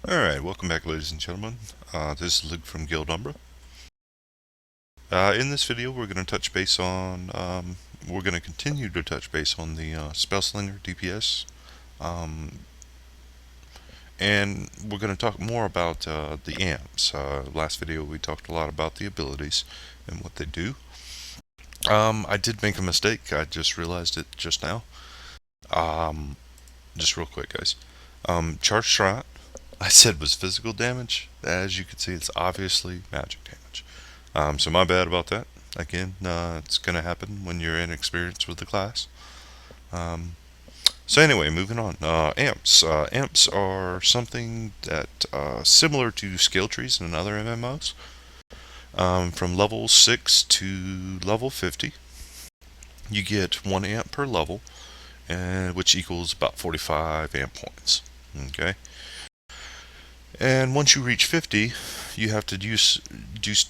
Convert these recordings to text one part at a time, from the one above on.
Alright, welcome back ladies and gentlemen. This is Luke from Guild Umbra. In this video we're going to touch base on, we're going to continue to touch base on the Spellslinger DPS. And we're going to talk more about the amps. Last video we talked a lot about the abilities and what they do. I did make a mistake, I just realized it just now. Just real quick guys. Charge shot I said was physical damage. As you can see, it's obviously magic damage. So my bad about that. Again, it's going to happen when you're inexperienced with the class. So anyway, moving on. Amps. Amps are something that similar to skill trees in other MMOs. From level 6 to level 50, you get 1 amp per level, which equals about 45 amp points. Okay. And once you reach 50, you have to do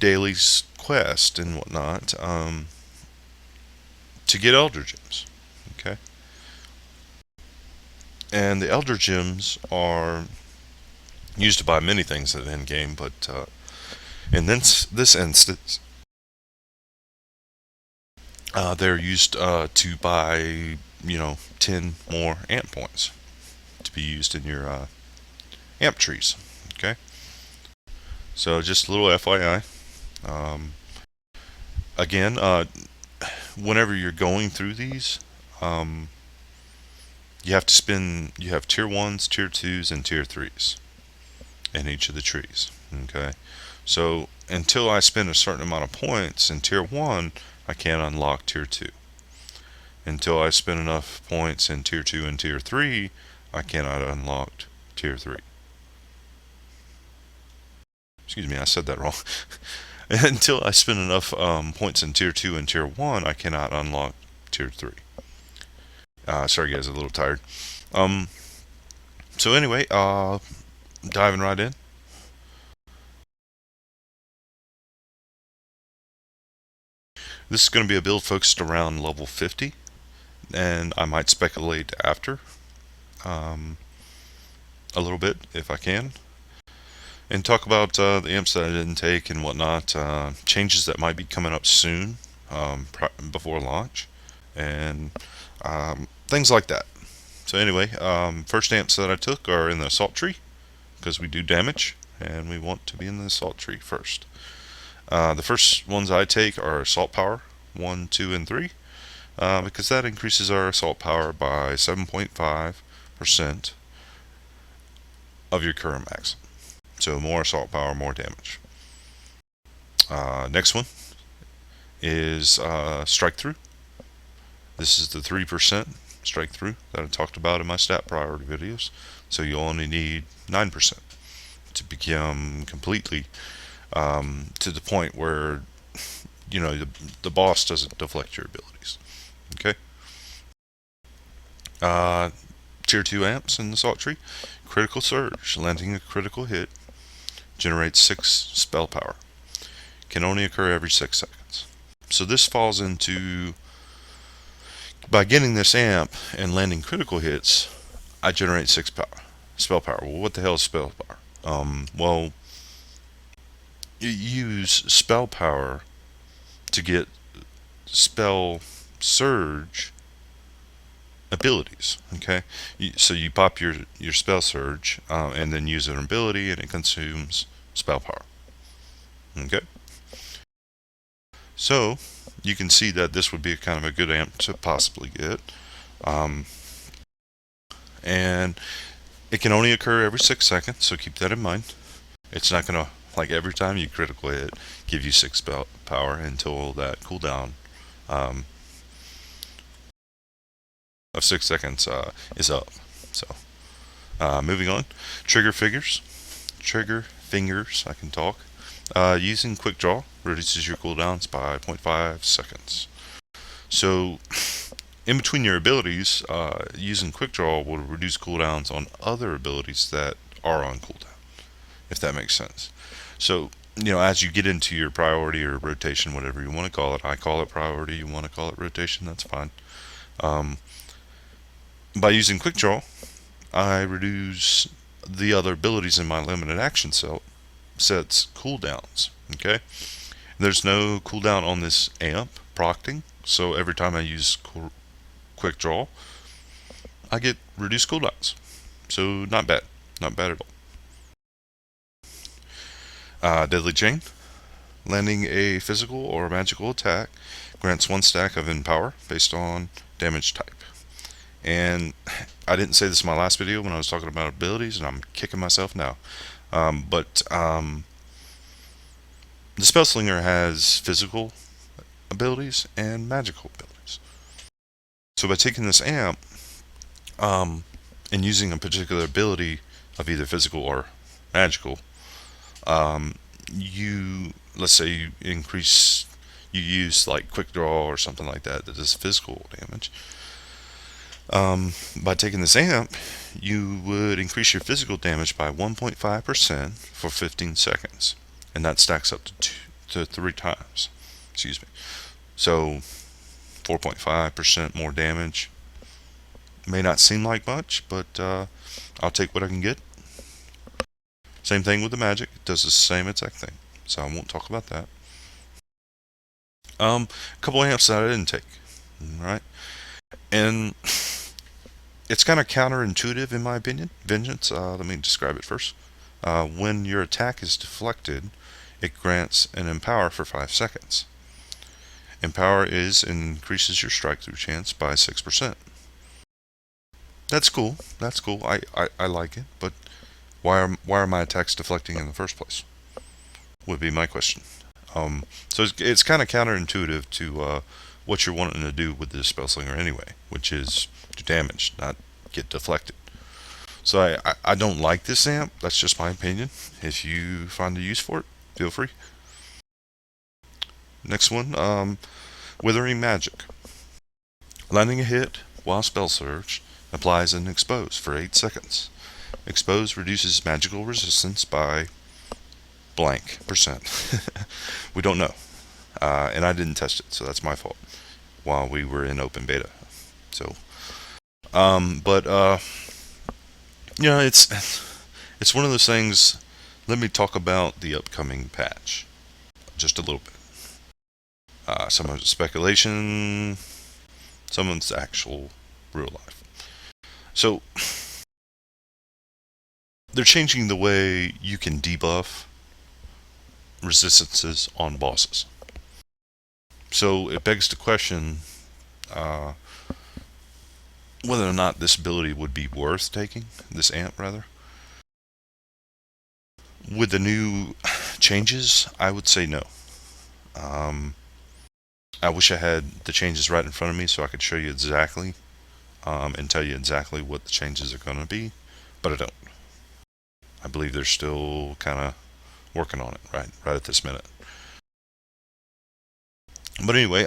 daily quest and whatnot to get Elder Gems. Okay. And the Elder Gems are used to buy many things at the end game, but in this instance, they're used to buy, 10 more amp points to be used in your amp trees. Okay. So just a little FYI. Again, whenever you're going through these, you have tier 1s, tier 2s, and tier 3s in each of the trees. Okay. So until I spend a certain amount of points in tier 1, I can't unlock tier 2. Until I spend enough points in tier 2 and tier 3, I cannot unlock tier 3. Excuse me, I said that wrong. Until I spend enough points in tier 2 and tier 1, I cannot unlock tier 3. Sorry guys, a little tired. So anyway, diving right in. This is going to be a build focused around level 50, and I might speculate after a little bit if I can, and talk about the amps that I didn't take and whatnot, changes that might be coming up soon before launch, and things like that. So anyway, first amps that I took are in the assault tree, because we do damage, and we want to be in the assault tree first. The first ones I take are assault power 1, 2, and 3, because that increases our assault power by 7.5% of your current max. So more assault power, more damage. Next one is strike through. This is the 3% strike through that I talked about in my stat priority videos. So you only need 9% to become completely to the point where the boss doesn't deflect your abilities. Okay. Tier 2 amps in the assault tree. Critical surge. Landing a critical hit generates 6 spell power. Can only occur every 6 seconds. So this falls into, by getting this amp and landing critical hits, I generate 6 spell power. Well, what the hell is spell power? Well, you use spell power to get spell surge abilities. Okay, so you pop your spell surge and then use an ability, and it consumes spell power. Okay, so you can see that this would be kind of a good amp to possibly get, and it can only occur every 6 seconds, so keep that in mind. It's not gonna, like, every time you critical hit, give you 6 spell power until that cooldown of 6 seconds is up. So moving on, trigger fingers, I can talk. Using quick draw reduces your cooldowns by 0.5 seconds. So in between your abilities, using quick draw will reduce cooldowns on other abilities that are on cooldown, if that makes sense. So as you get into your priority or rotation, whatever you want to call it, I call it priority, you want to call it rotation, that's fine. By using quick draw, I reduce the other abilities in my limited action sets cooldowns. Okay, there's no cooldown on this amp procting, so every time I use quick draw, I get reduced cooldowns. So not bad, not bad at all. Deadly Chain. Landing a physical or magical attack grants 1 stack of Empower based on damage type. And I didn't say this in my last video when I was talking about abilities, and I'm kicking myself now. But the Spellslinger has physical abilities and magical abilities. So by taking this amp and using a particular ability of either physical or magical, let's say you use like quick draw or something like that does physical damage. By taking this amp, you would increase your physical damage by 1.5% for 15 seconds, and that stacks up to 3 times. Excuse me. So 4.5% more damage may not seem like much, but I'll take what I can get. Same thing with the magic. It does the same exact thing, so I won't talk about that. A couple amps that I didn't take. Alright, and it's kind of counterintuitive in my opinion. Vengeance, let me describe it first. When your attack is deflected, it grants an Empower for 5 seconds. Empower increases your strike through chance by 6%. That's cool. That's cool. I like it, but why are my attacks deflecting in the first place? Would be my question. So it's kind of counterintuitive to what you're wanting to do with this Spellslinger anyway, which is do damage, not get deflected. So I don't like this amp. That's just my opinion. If you find a use for it, feel free. Next one, Withering Magic. Landing a hit while Spell Surge applies an Expose for 8 seconds. Expose reduces magical resistance by blank %. We don't know. And I didn't test it, so that's my fault while we were in open beta. So, it's one of those things. Let me talk about the upcoming patch just a little bit. Some of it's speculation, some of it's actual real life. So, they're changing the way you can debuff resistances on bosses. So it begs the question whether or not this ability would be worth taking, this amp rather. With the new changes, I would say no. I wish I had the changes right in front of me so I could show you exactly and tell you exactly what the changes are going to be, but I don't. I believe they're still kind of working on it right at this minute. But anyway,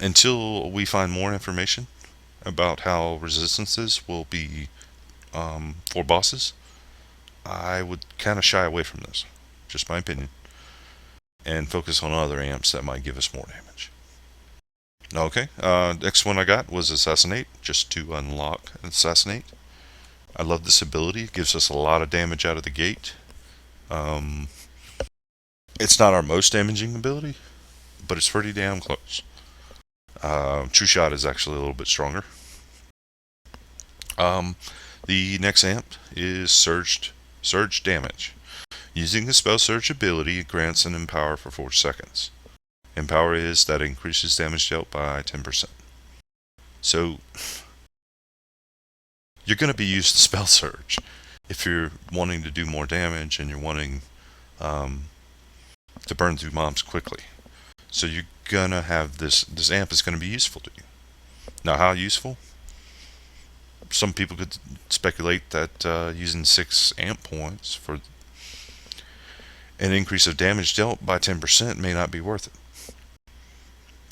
until we find more information about how resistances will be for bosses, I would kind of shy away from this, just my opinion, and focus on other amps that might give us more damage. Okay, next one I got was Assassinate, just to unlock Assassinate. I love this ability. It gives us a lot of damage out of the gate. It's not our most damaging ability, but it's pretty damn close. True Shot is actually a little bit stronger. The next amp is Surge Damage. Using the Spell Surge ability, it grants an Empower for 4 seconds. Empower is that it increases damage dealt by 10%. So, you're going to be used to Spell Surge if you're wanting to do more damage and you're wanting to burn through mobs quickly. So you're going to have this amp is going to be useful to you. Now, how useful? Some people could speculate that using 6 amp points for an increase of damage dealt by 10% may not be worth it.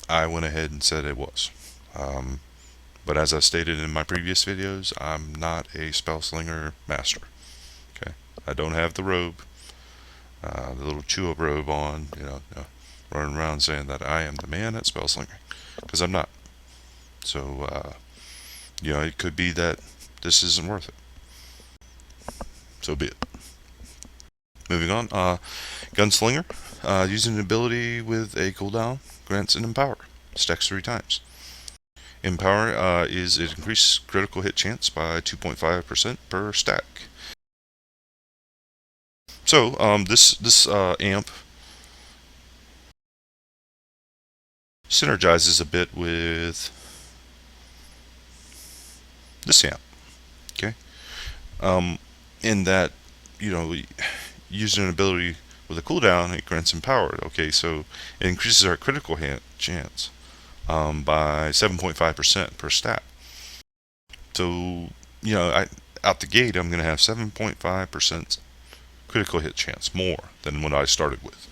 I went ahead and said it was. But as I stated in my previous videos, I'm not a Spellslinger master. Okay, I don't have the robe, the little Chua robe on, running around saying that I am the man at Spellslinger, because I'm not. So, it could be that this isn't worth it. so be it. Moving on, Gunslinger, using an ability with a cooldown, grants an Empower. Stacks 3 times. Empower is it increases critical hit chance by 2.5% per stack. So this amp synergizes a bit with this amp. Okay, in that using an ability with a cooldown, it grants Empowered. Okay, so it increases our critical hit chance by 7.5% per stack. So out the gate, I'm going to have 7.5% critical hit chance more than what I started with,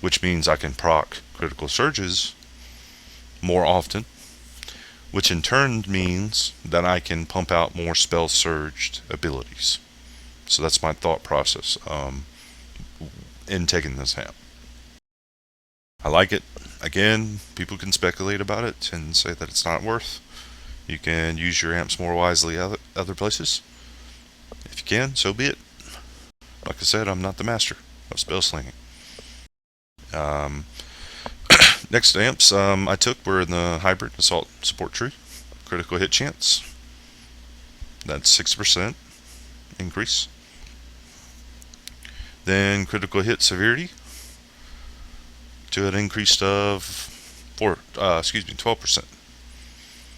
which means I can proc critical surges more often, which in turn means that I can pump out more spell surged abilities. So that's my thought process in taking this amp. I like it. Again, people can speculate about it and say that it's not worth. You can use your amps more wisely other places. If you can, so be it. Like I said, I'm not the master of spell slinging. Next amps I took were in the hybrid assault support tree. Critical hit chance. That's 6% increase. Then critical hit severity to an increase of 12%.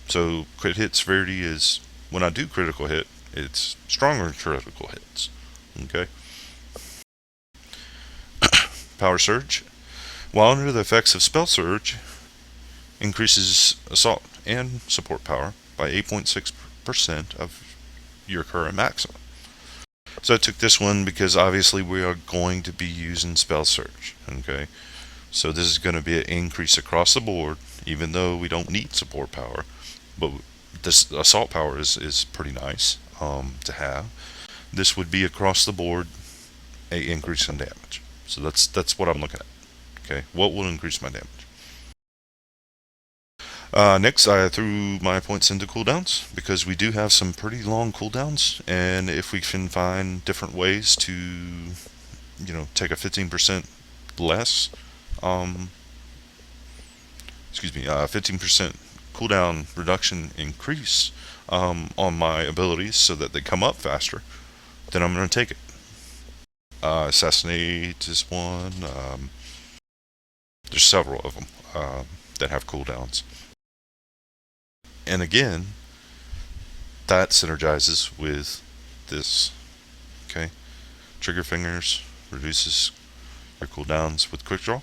So crit hit severity is when I do critical hit, it's stronger critical hits. Okay. Power surge. While under the effects of spell surge, increases assault and support power by 8.6% of your current maximum. So I took this one because obviously we are going to be using spell surge. Okay. So this is going to be an increase across the board, even though we don't need support power. But this assault power is pretty nice to have. This would be across the board a increase in damage. So that's what I'm looking at. Okay, what will increase my damage? Next, I threw my points into cooldowns because we do have some pretty long cooldowns, and if we can find different ways to, take a 15% less, 15% cooldown reduction increase on my abilities so that they come up faster, then I'm going to take it. Assassinate is one. There's several of them that have cooldowns. And again, that synergizes with this. Okay, trigger fingers reduces your cooldowns with quick draw,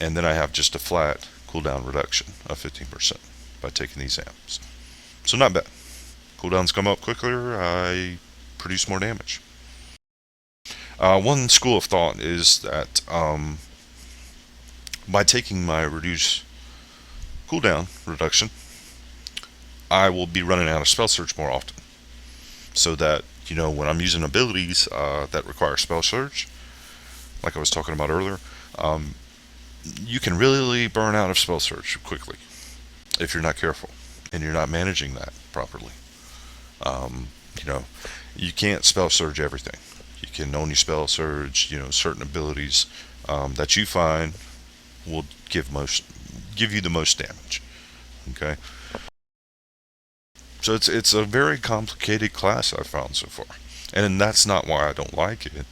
and then I have just a flat cooldown reduction of 15% by taking these amps. So not bad. Cooldowns come up quicker. I produce more damage. One school of thought is that by taking my reduced cooldown reduction, I will be running out of spell surge more often. So that, when I'm using abilities that require spell surge, like I was talking about earlier, you can really burn out of spell surge quickly if you're not careful and you're not managing that properly. You can't spell surge everything. You can only spell surge, certain abilities that you find will give you the most damage. Okay. So it's a very complicated class I've found so far, and that's not why I don't like it.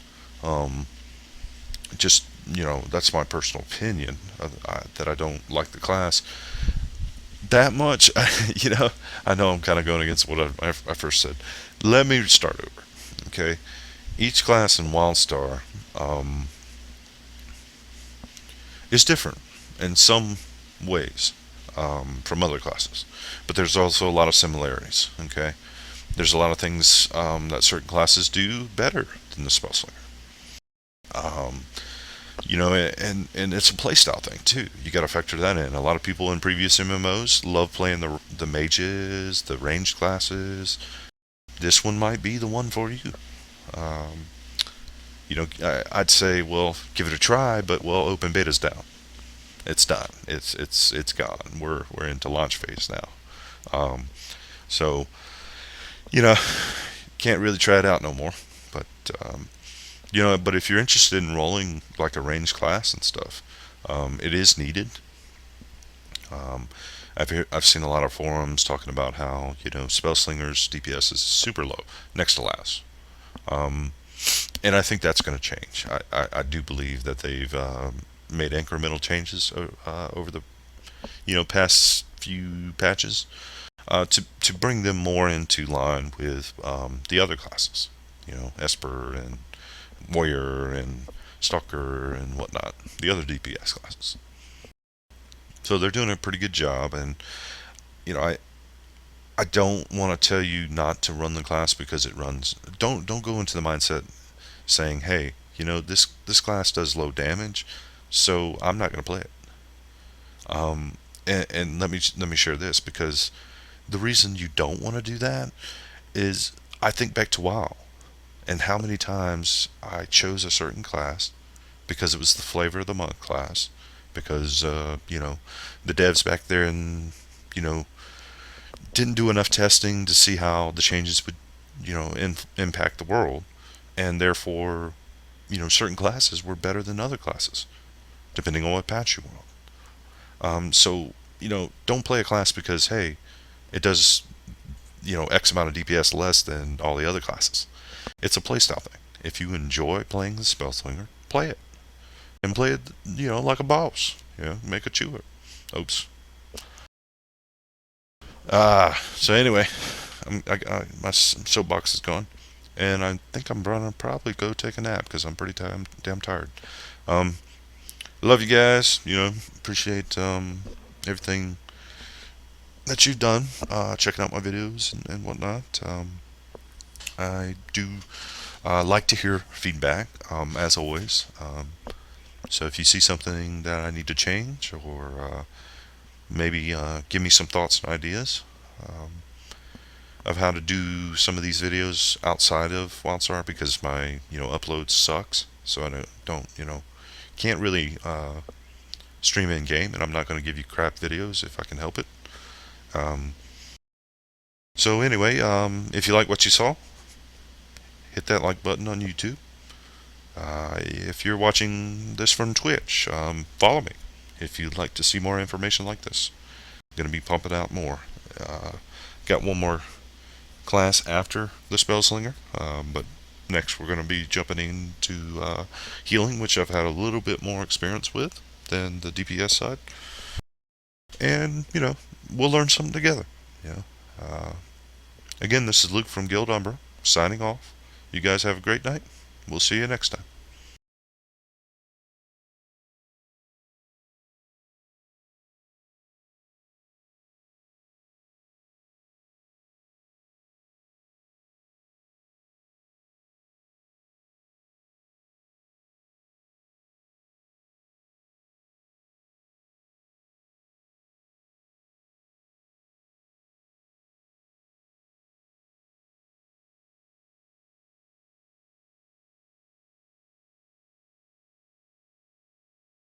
Just that's my personal opinion that I don't like the class that much. I know I'm kind of going against what I first said. Let me start over. Okay, each class in WildStar is different in some ways from other classes, but there's also a lot of similarities. Okay, there's a lot of things that certain classes do better than the Spellslinger. And it's a playstyle thing too. You got to factor that in. A lot of people in previous MMOs love playing the mages, the ranged classes. This one might be the one for you. I'd say, well, give it a try, but open beta's down. It's done. It's gone. We're into launch phase now. So, can't can't really try it out no more. But you know, but if you're interested in rolling like a ranged class and stuff, it is needed. Um, I've seen a lot of forums talking about how, you know, Spellslinger's DPS is super low, next to last. Um, and I think that's going to change. I do believe that they've made incremental changes over the, you know, past few patches to bring them more into line with the other classes. You know, Esper and Warrior and Stalker and whatnot, the other DPS classes. So they're doing a pretty good job, and you know, I don't want to tell you not to run the class because it runs. Don't go into the mindset saying, hey, you know, this class does low damage, so I'm not going to play it. And let me share this, because the reason you don't want to do that is I think back to WoW and how many times I chose a certain class because it was the flavor of the month class, because you know, the devs back there and, you know, didn't do enough testing to see how the changes would, you know, impact the world, and therefore, you know, certain classes were better than other classes depending on what patch you want. So you know, don't play a class because, hey, it does, you know, X amount of DPS less than all the other classes. It's a playstyle thing. If you enjoy playing the Spellslinger, play it, and play it, you know, like a boss. You know, make a chewer. Oops. So anyway, my soapbox is gone, and I think I'm gonna probably go take a nap because I'm pretty damn tired. Um, love you guys. You know, appreciate everything that you've done, checking out my videos and whatnot. I do like to hear feedback, as always. So if you see something that I need to change, or maybe give me some thoughts and ideas um, of how to do some of these videos outside of WildStar, because my, you know, upload sucks. So I don't you know, can't really stream in game, and I'm not going to give you crap videos if I can help it. Um, so anyway, if you like what you saw, hit that like button on YouTube. If you're watching this from Twitch, follow me if you'd like to see more information like this. I'm going to be pumping out more. Uh, got one more class after the Spellslinger, but next we're going to be jumping into healing, which I've had a little bit more experience with than the DPS side. And, you know, we'll learn something together. You know, uh, again, this is Luke from Guild Umbra, signing off. You guys have a great night. We'll see you next time.